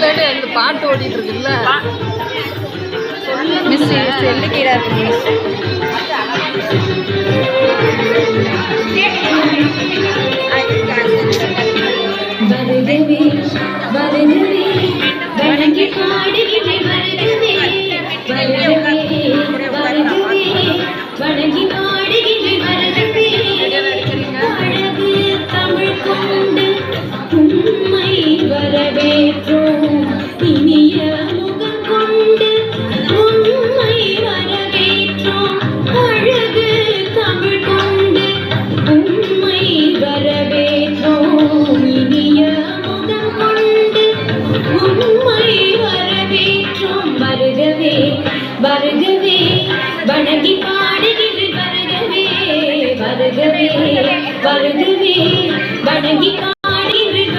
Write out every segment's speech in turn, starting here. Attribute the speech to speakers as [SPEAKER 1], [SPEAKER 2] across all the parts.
[SPEAKER 1] side அந்த பாட்டு ஓடிட்டு இருக்குல்ல
[SPEAKER 2] மிஸ் செல்லுக்கீரா இருக்கு
[SPEAKER 3] வருகவே வருகவே வணங்கி பாடுகின்ற வருகவே வருகவே வருகவே வணங்கி பாடுகின்ற வருகவே அழகு தமிழ் கொண்டு உண்மை வரவேற்றோம் இனிய முகம் கொண்டு உண்மை வரவேற்றோம் அழகு தமிழ் கொண்டு உண்மை வரவேற்றோம் இனிய முகம் கொண்டு உண்மை வரவேற்றோம் வருகவே வருகவே வணங்கி பாடுகின்ற வருகவே வருகவே வருகவே வணங்கி பாடுகின்ற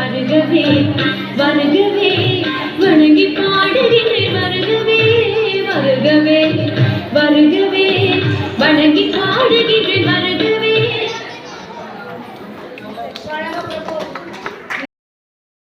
[SPEAKER 3] வருகவே வருகவே வணங்கி பாடுகின்ற வருகவே வருகவே வருகவே வணங்கி பாடுகின்ற வருகவே